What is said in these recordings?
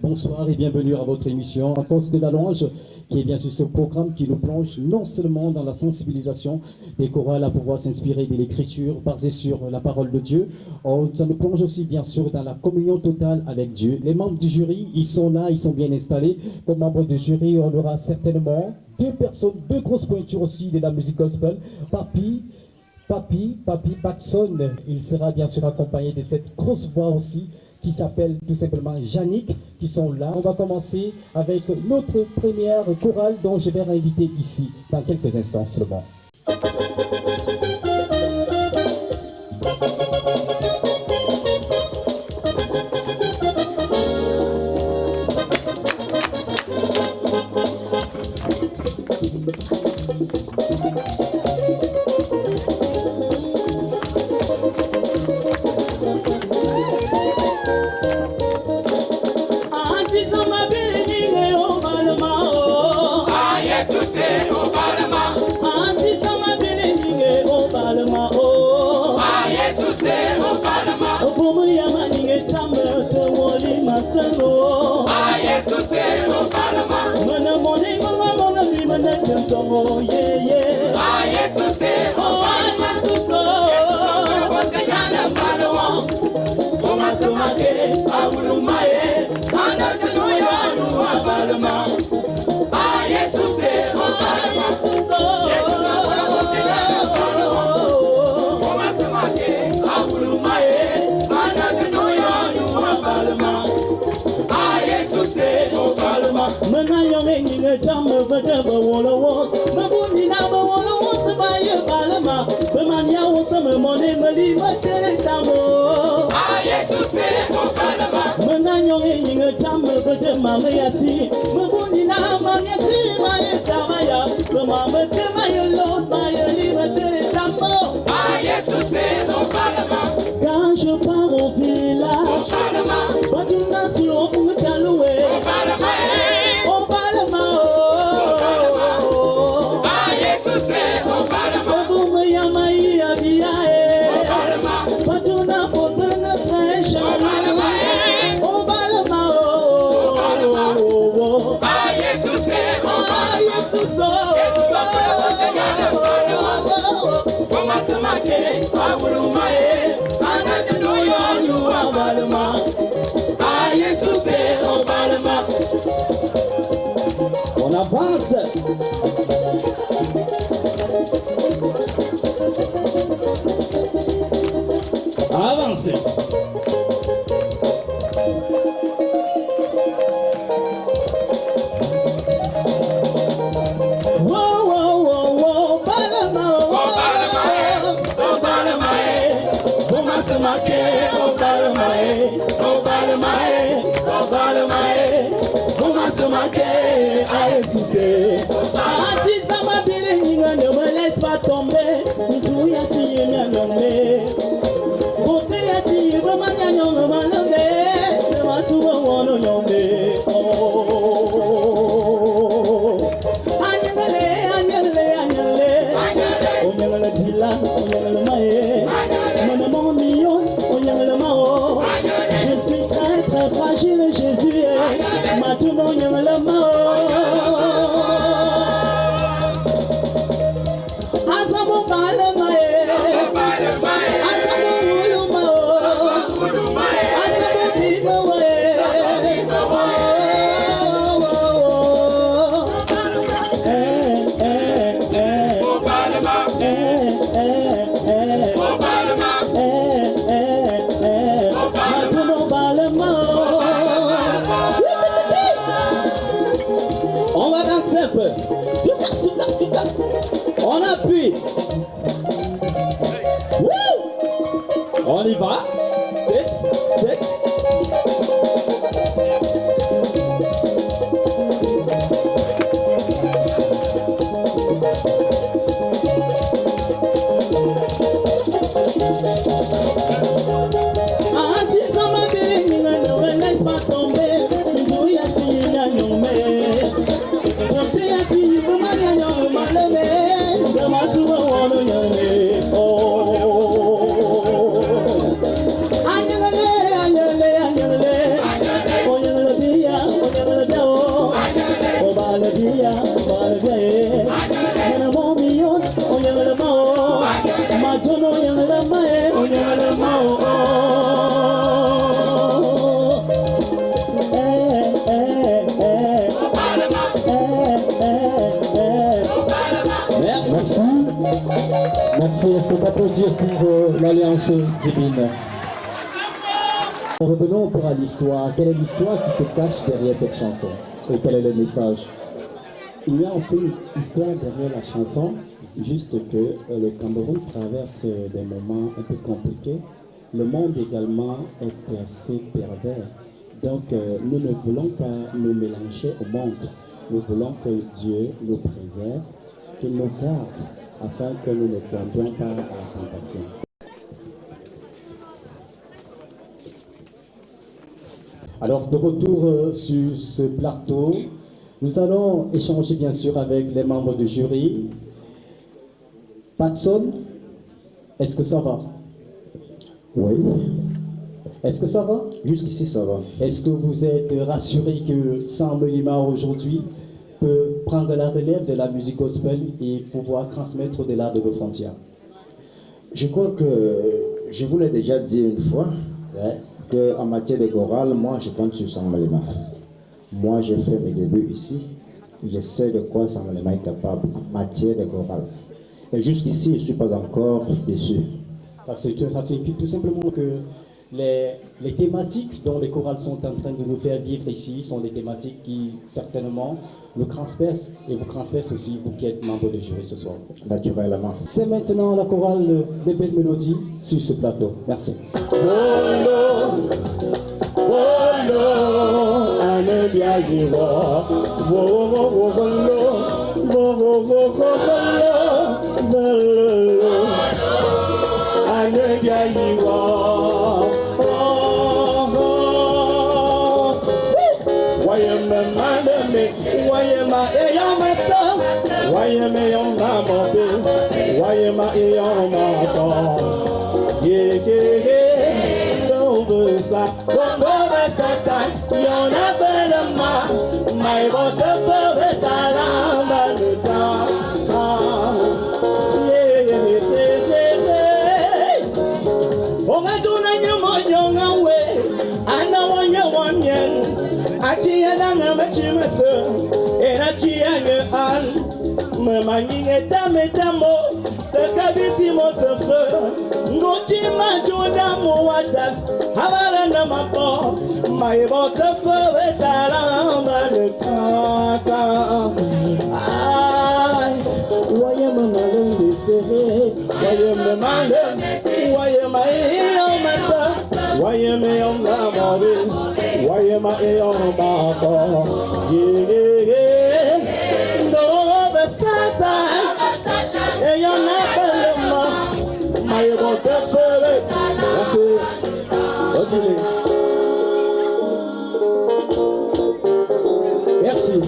Bonsoir et bienvenue à votre émission En cause de la louange, qui est bien sûr ce programme qui nous plonge non seulement dans la sensibilisation des chorales à pouvoir s'inspirer de l'écriture basée sur la parole de Dieu, ça nous plonge aussi bien sûr dans la communion totale avec Dieu. Les membres du jury, ils sont là, ils sont bien installés. Comme membres du jury, on aura certainement deux personnes, deux grosses pointures aussi de la musique gospel. Papy Paxson, il sera bien sûr accompagné de cette grosse voix aussi qui s'appelle tout simplement Yannick, qui sont là. On va commencer avec notre première chorale dont je vais inviter ici dans quelques instants seulement. Oh yeah yeah. Ah Jesus eh. Oh Jesus oh. Wakayana mano. Kuma sumake awulumaye. Ana kanoya nuwa balma. Ah Jesus eh. Oh Jesus oh. Wakayana mano. Kuma sumake awulumaye. Ana kanoya nuwa balma. Ah Jesus eh. Oh balma. Manayong inga jamme vajaba wolo wos. Mabuni na ba wolo wos ba ye balma. Bemanya wos me mone mali matere tamo. Ah Jesus eh o balma. Manayong inga jamme vajama me yasi. Mabuni na ma yasi ma ye tamaya. Bemama tema ye lot ma ye li matere tamo. Ah Jesus eh o balma. Quand je pars au village, Badina sur le taloué. Oh balma, oh. Ah Jesus eh, oh balma. Vous me yamai abiae. Oh balma. Badina pour pénétrer. Oh balma, oh. Ah Jesus eh, oh balma. Jesus oh. Comment se marquer? Abulumae. Ah Jesus eh, oh balma. On avance. Avance. Wow, wow, wow, wow, balma, oh balma, oh balma, comment se marquer, oh balma, oh balma, oh balma, comment se marquer, ah Jesus eh. Artiste ma bile ninga ne me laisse pas tomber, tu ya si ya nyombe, bote ya si ba manya nyombe malombe, ne ma suwa wono nyombe, oh. Anyele, anyele, anyele, onyele tila, onyele mae, mon mon million, onyele mao. Je suis très très fragile, Jésus est, maintenant onyele mao. On va danser un peu. On appuie. Wouh! On y va. C'est. Oh, anyele, anyele. applaudir pour l'Alliance divine. Revenons pour l'histoire. Quelle est l'histoire qui se cache derrière cette chanson? Et quel est le message? Il y a un peu une histoire derrière la chanson, juste que le Cameroun traverse des moments un peu compliqués. Le monde également est assez pervers. Donc nous ne voulons pas nous mélanger au monde. Nous voulons que Dieu nous préserve, qu'il nous garde, afin que nous ne tombions pas à la tentation. Alors, de retour sur ce plateau, nous allons échanger bien sûr avec les membres du jury. Patson, est-ce que ça va? Oui. Est-ce que ça va? Jusqu'ici, ça va. Est-ce que vous êtes rassuré que Sam Lima aujourd'hui peut prendre la relève de la musique gospel et pouvoir transmettre au-delà de nos frontières? Je crois que je vous l'ai déjà dit une fois, qu'en matière de chorale, moi, je compte sur Sam Lima. Moi, j'ai fait mes débuts ici. Je sais de quoi Sam Lima est capable en matière de chorale. Et jusqu'ici, je ne suis pas encore déçu. Ça signifie tout simplement que les thématiques dont les chorales sont en train de nous faire vivre ici sont des thématiques qui certainement nous transpercent et vous transpercent aussi, vous qui êtes membre du jury ce soir. Naturellement. C'est maintenant la chorale des belles mélodies sur ce plateau. Merci. Merci.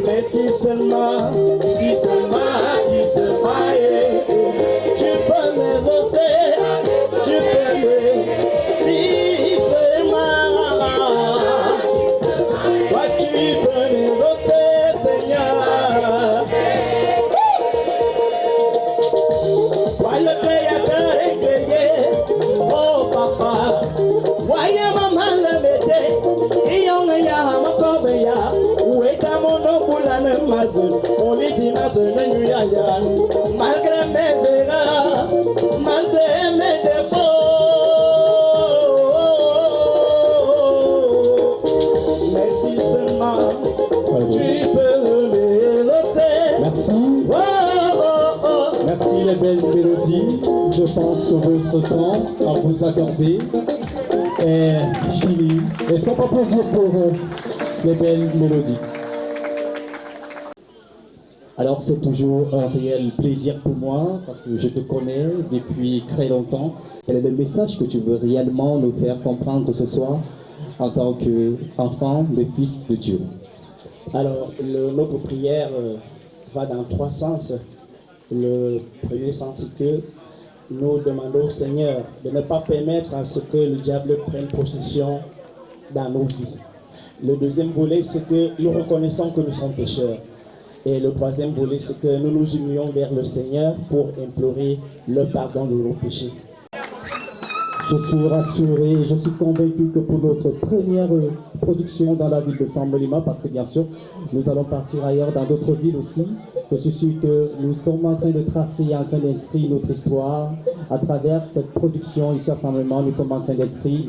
Mais si seulement, tu peux m'exaucer, tu peux me, si seulement, toi tu peux m'exaucer, Seigneur. Toi le Créateur est créé, oh papa, voyez maman le bébé, et on a ma cobeya. Malgré mes erreurs, malgré mes défauts, mais si seulement tu peux m'exaucer. Merci. Oh, oh, oh. Merci les belles mélodies. Je pense que votre temps à vous accorder est fini. Est-ce qu'on peut applaudir pour les belles mélodies? Alors c'est toujours un réel plaisir pour moi parce que je te connais depuis très longtemps. Quel est le message que tu veux réellement nous faire comprendre ce soir en tant qu'enfant, le Fils de Dieu? Alors, notre prière va dans trois sens. Le premier sens, c'est que nous demandons au Seigneur de ne pas permettre à ce que le diable prenne possession dans nos vies. Le deuxième volet, c'est que nous reconnaissons que nous sommes pécheurs. Et le troisième volet, c'est que nous nous humilions vers le Seigneur pour implorer le pardon de nos péchés. Je suis rassuré, je suis convaincu que pour notre première production dans la ville de Saint-Molima, parce que bien sûr, nous allons partir ailleurs dans d'autres villes aussi, je suis sûr que nous sommes en train de tracer, en train d'inscrire notre histoire à travers cette production ici à Saint-Molima. Nous sommes en train d'inscrire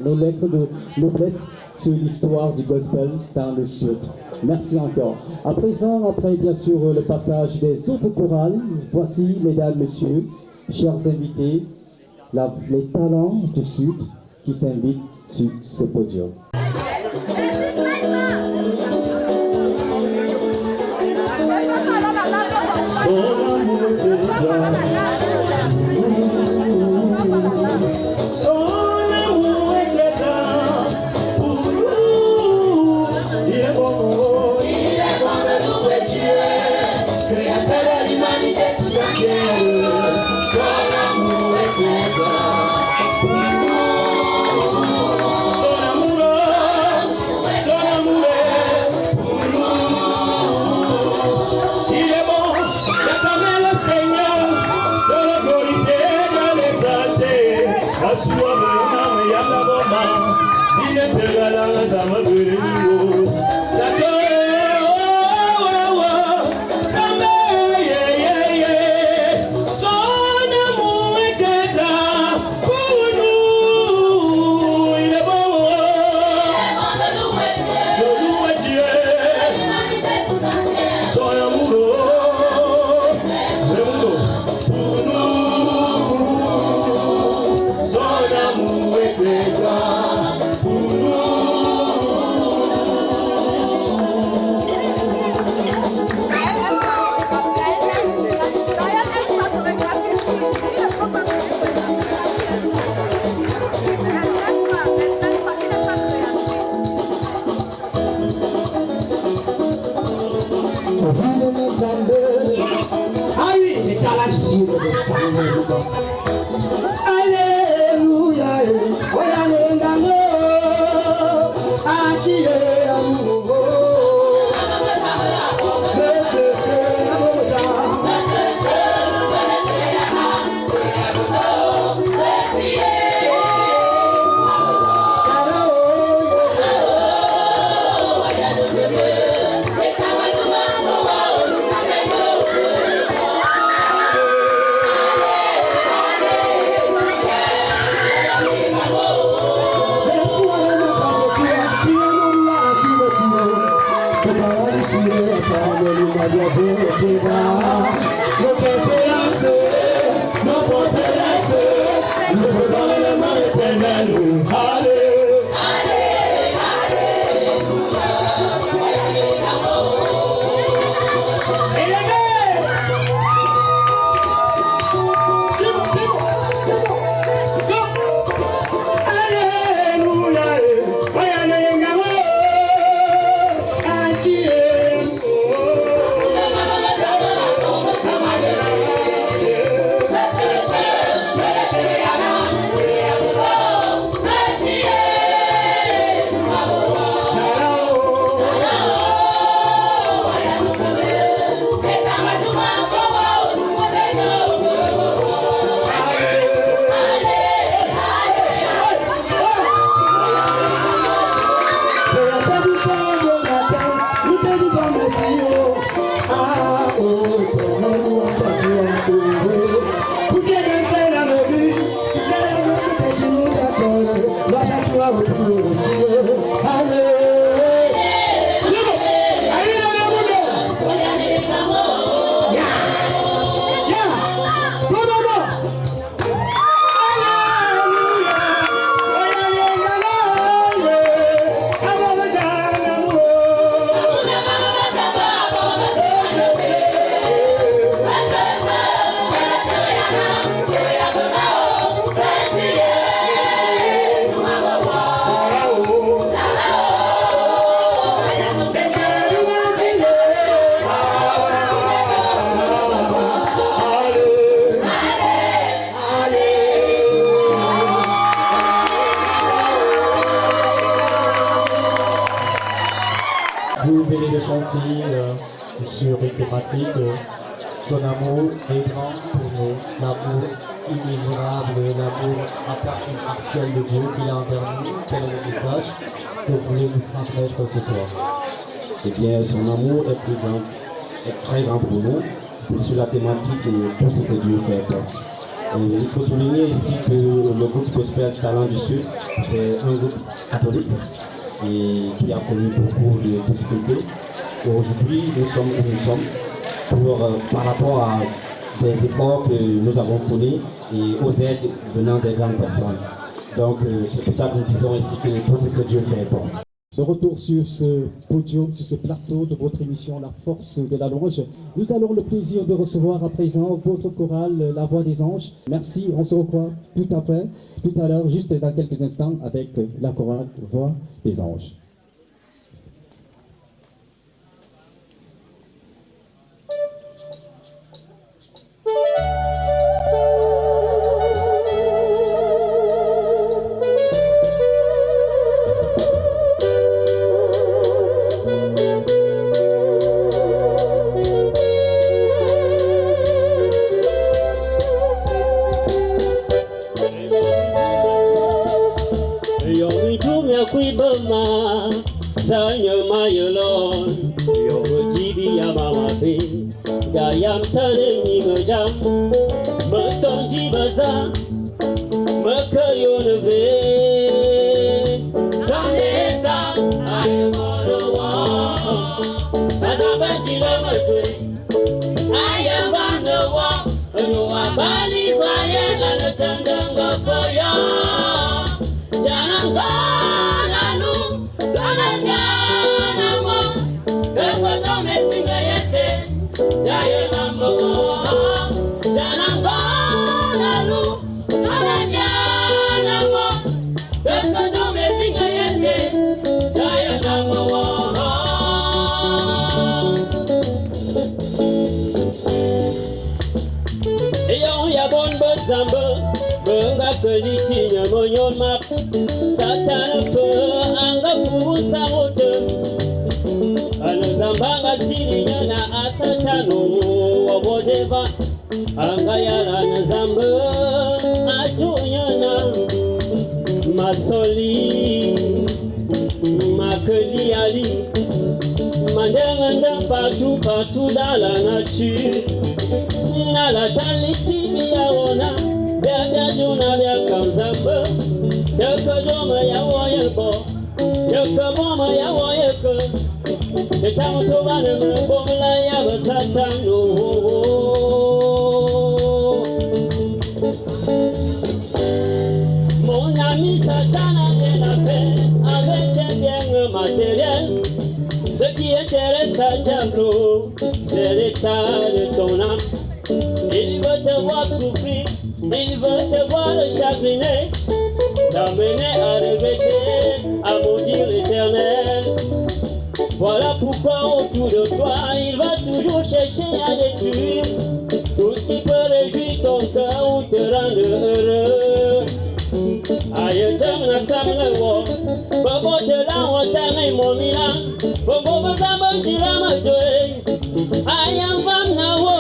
nos lettres de noblesse sur l'histoire du gospel dans le sud. Merci encore. À présent, après bien sûr le passage des autres chorales, voici, mesdames, messieurs, chers invités, les talents du Sud qui s'invitent sur ce podium. Alléluia. thématique. Son amour est grand pour nous, l'amour immesurable, l'amour impartial de Dieu qu'il a envers nous. Quel est le message que vous voulez nous transmettre ce soir? Eh bien, son amour est plus grand, est très grand pour nous. C'est sur la thématique de tout ce que Dieu fait. Et il faut souligner ici que le groupe Gospel Talent du Sud, c'est un groupe catholique et qui a connu beaucoup de difficultés. Et aujourd'hui, nous sommes où nous sommes par rapport à des efforts que nous avons fournis et aux aides venant des grandes personnes. Donc, c'est pour ça que nous disons ici que tout ce que Dieu fait est bon. De retour sur ce podium, sur ce plateau de votre émission La Force de la Louange, nous avons le plaisir de recevoir à présent votre chorale La Voix des Anges. Merci, on se revoit tout à l'heure, juste dans quelques instants, avec la chorale Voix des Anges. Kuibama sanyo mayolon yo jibi ya mamabe gayam tane ni ngajam maton jibaza makayo neve saneta ayamoro wa bazabati la matwe ayamana wa yo abali sayela natanga koya jananga Kelichinya monyon map Satan fe anga kubusa wote Anazambanga silinya na asatano wabodeva Anga yala nazamba atunyana Masoli Makeli ali Mandenganda partout dans la nature Nala talichimi yaona Bia juna bia kamzamba Yaka joma ya woyeko Yaka moma ya woyeko Yaka mtobane mbomla ya basatano Mon ami Satan a de la paix avec des biens matériels. Ce qui intéresse à Diablo, c'est l'état de ton âme. Il veut te voir souffrir, il veut te voir chagriner, t'amener à regretter, à maudire l'Éternel. Voilà pourquoi autour de toi, il va toujours chercher à détruire tout ce qui peut réjouir ton cœur ou te rendre heureux. Aïe, na samle wo, bobo de la wotane momila, bobo bazamba jirama joe. Aïe, vam na wo,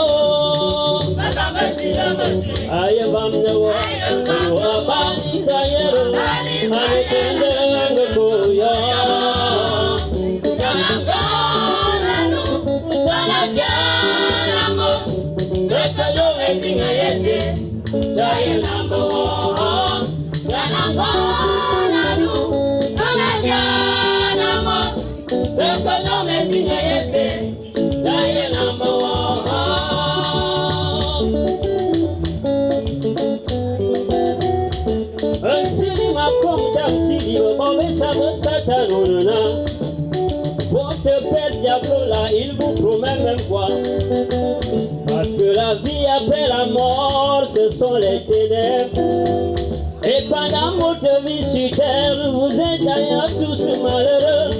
bazamba jirama joe. Aïe, vam na wo, wo abali zayero, aïe tende ngoya. Janangona lu, janagana mo, bekajo etinga yete, jaye nambo. Il vous promet même quoi? Parce que la vie après la mort, ce sont les ténèbres. Et pendant votre vie sur terre, vous êtes d'ailleurs tous malheureux.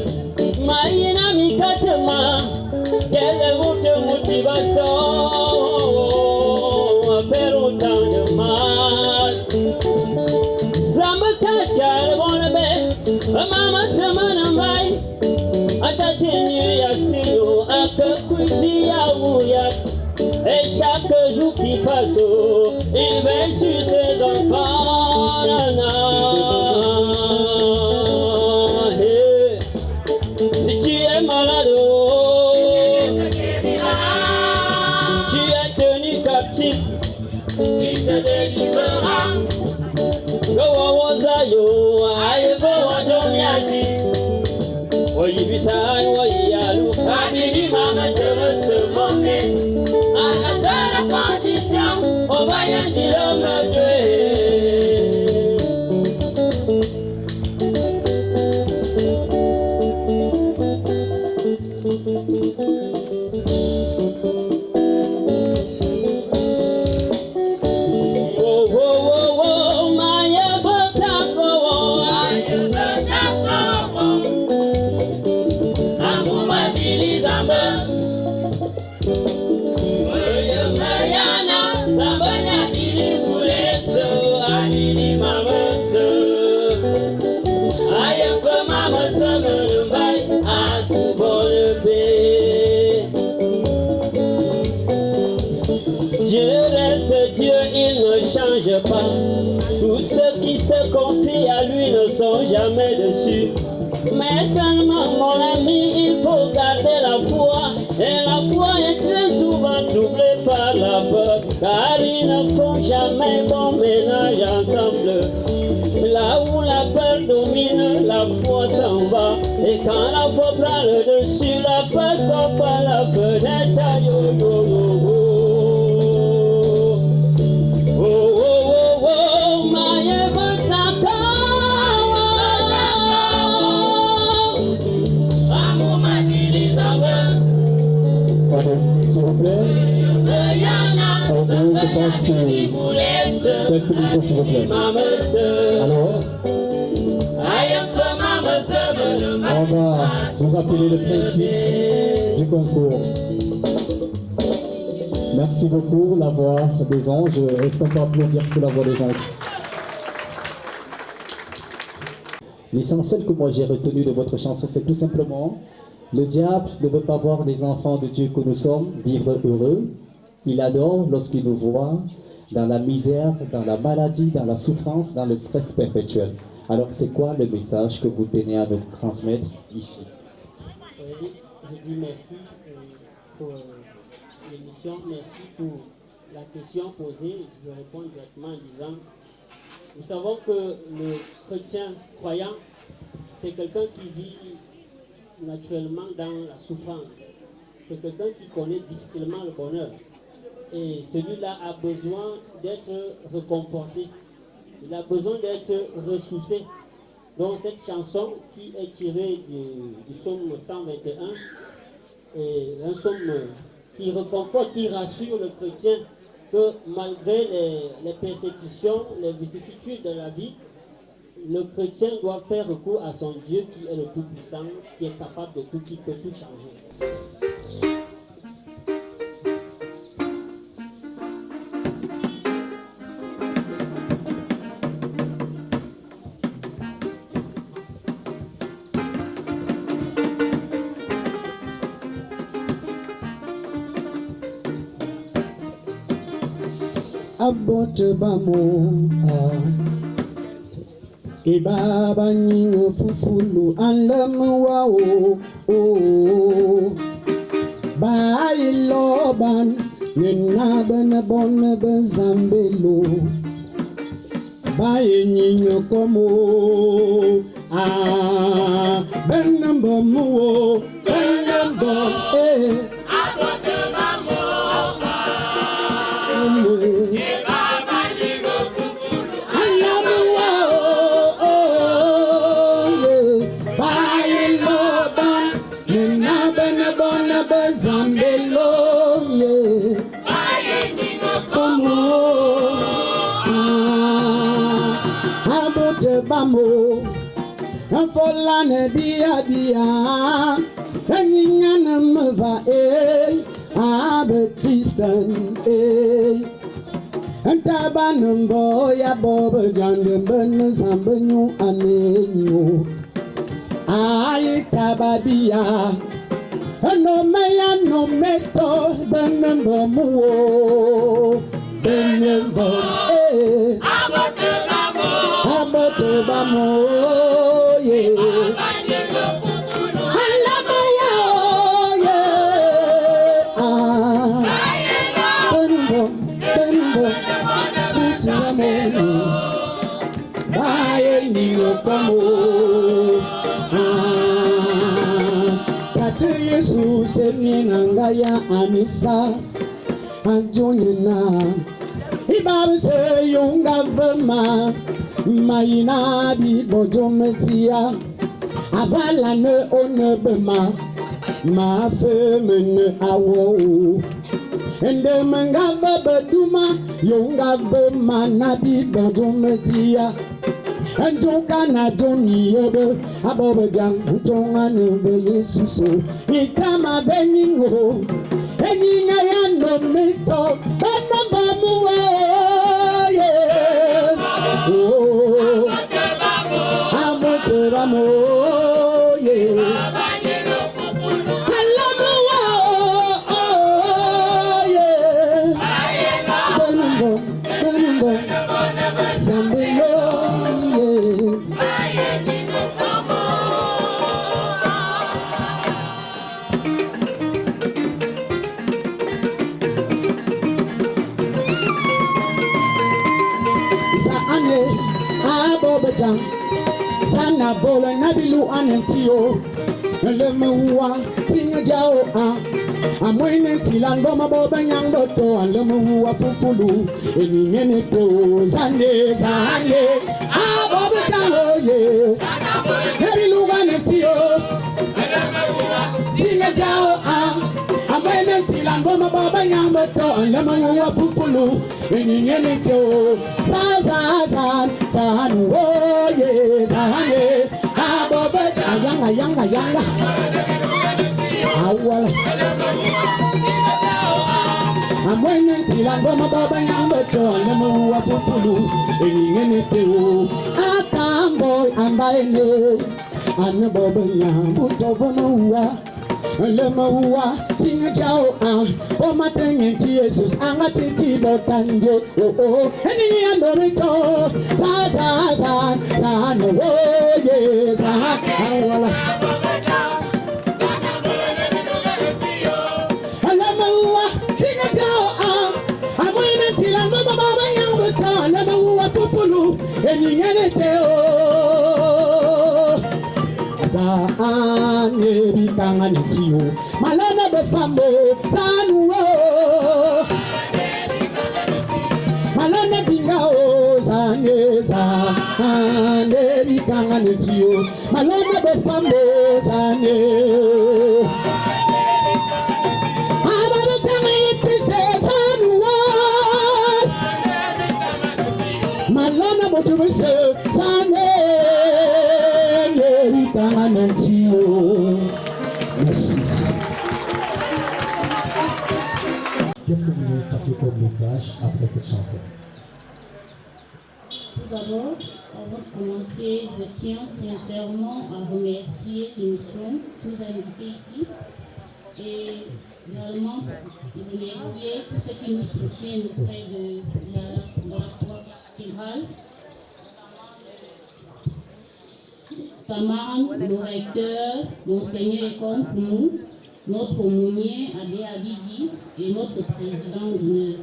Maïna Mikatema, quelle est votre motivation à faire autant de mal? Zambakaka, bon bébé, maman, c'est mon ambaye. Atatenu ya silo, akakuti ya uya. chaque jour qui passe, il veille sur ses enfants. Hey. Si tu es malade, tu es tenu captif, il te délivrera. Go wazayo, aye go wajomiaki. Oyibisa wayalu, abili mama te resevone. À la seule condition, on va y dire me tuer. Pas. Tous ceux qui se confient à lui ne sont jamais déçus. Mais seulement, mon ami, il faut garder la foi. Et la foi est très souvent troublée par la peur. Car ils ne font jamais bon ménage ensemble. Là où la peur domine, la foi s'en va. Et quand la foi prend le dessus, la peur sort par la fenêtre. Yo, yo, yo, yo. S'il vous plaît, je pense que restez le micro s'il vous plaît. Alors, on va vous rappeler le principe du concours. Merci beaucoup, la voix des anges. Est-ce qu'on peut applaudir pour la voix des anges? L'essentiel que moi j'ai retenu de votre chanson, c'est tout simplement: le diable ne veut pas voir les enfants de Dieu que nous sommes vivre heureux. Il adore lorsqu'il nous voit dans la misère, dans la maladie, dans la souffrance, dans le stress perpétuel. Alors, c'est quoi le message que vous tenez à nous transmettre ici? Je dis merci pour l'émission, merci pour la question posée. Je réponds directement en disant, nous savons que le chrétien croyant, c'est quelqu'un qui vit naturellement dans la souffrance. C'est quelqu'un qui connaît difficilement le bonheur. Et celui-là a besoin d'être réconforté. Il a besoin d'être ressourcé. Donc cette chanson qui est tirée du psaume 121 est un psaume qui réconforte, qui rassure le chrétien que malgré les persécutions, les vicissitudes de la vie, le chrétien doit faire recours à son Dieu qui est le Tout-Puissant, qui est capable de tout, qui peut tout changer. Abote bamo Ibaba nyinga fufulu anlamu wa o Bayi loban Nina bana bona bazambelo Bayi nyinga komo Benamba muo Benamba Abote bamo Zambelo ye komo abote bamo afola ne bia enyana mva abe Christian antaba numbo ya bobo jande ben zambenyu anenyo ay tababia Anomaya no meto benembomu benembo abote bamo ye alamaya ye benembo utsamo baye nino komo Kati Yesu seni nangaya anisa anjonyina Ibabu se yunga vema Mayina di bojometia Avala ne onebema Ma femene awo Ende mengava beduma Yunga vema nabi bojometia Anjoka na joni yobe abobe jang anjonga nebe Yesuso Nitama beningo Enina ya no mito Banamba muwe Amote bamo Benimbo Sambeyo Abobajang Sana bola nabilu anentio Lemuwa tinga jao Amwene tilando maboba nyangdo to Lemuwa fufulu Enyene to Zane Abobajang oye Nabilu anentio Tinga jao Amwene tilando maboba nyangdo to Lemuwa fufulu Enyene to Zan oye Zane Abobajang Yanga Awala Amwene tilando maboba nyangdo to Lemuwa fufulu Enyene to Akamboy ambaene Anaboba nyambo tovomuwa Lemuwa tinga jao Oma tengi Jesus Angatiti botanje Enini andorito Zan oye Zan awala Lemuwa tinga jao Amwene tilando maboba nyangdo to Lemuwa fufulu Enyene Zane bitanga netiyo Malana befambo Zanuo Malana bingao Zane bitanga netiyo Malana befambo Zane Ababa tanga yepise Zanuo Malana botubise Zane Merci. Qu'est-ce que vous voulez passer comme message après cette chanson? Tout d'abord, avant de commencer, je tiens sincèrement à remercier l'émission qui nous a invités ici et également remercier tous ceux qui nous soutiennent auprès de la cathédrale. Taman, le recteur, Monseigneur Ekon pour nous, notre aumônier Abbé Abidi et notre président d'honneur.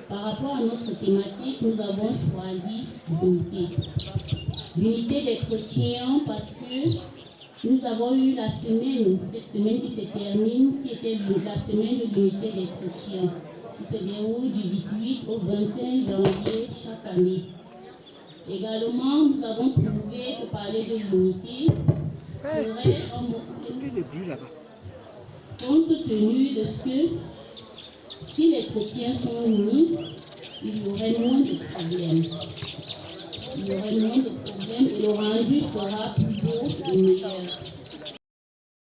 Par rapport à notre thématique, nous avons choisi l'unité. L'unité des chrétiens parce que nous avons eu la semaine, cette semaine qui se termine, qui était la semaine de l'unité des chrétiens, qui se déroule du 18 au 25 janvier chaque année. Également, nous avons trouvé que parler de l'unité serait un mot compte tenu de ce que si les chrétiens sont unis, il y aurait moins de problèmes. Il y aurait moins de problèmes et le rendu sera plus beau et meilleur.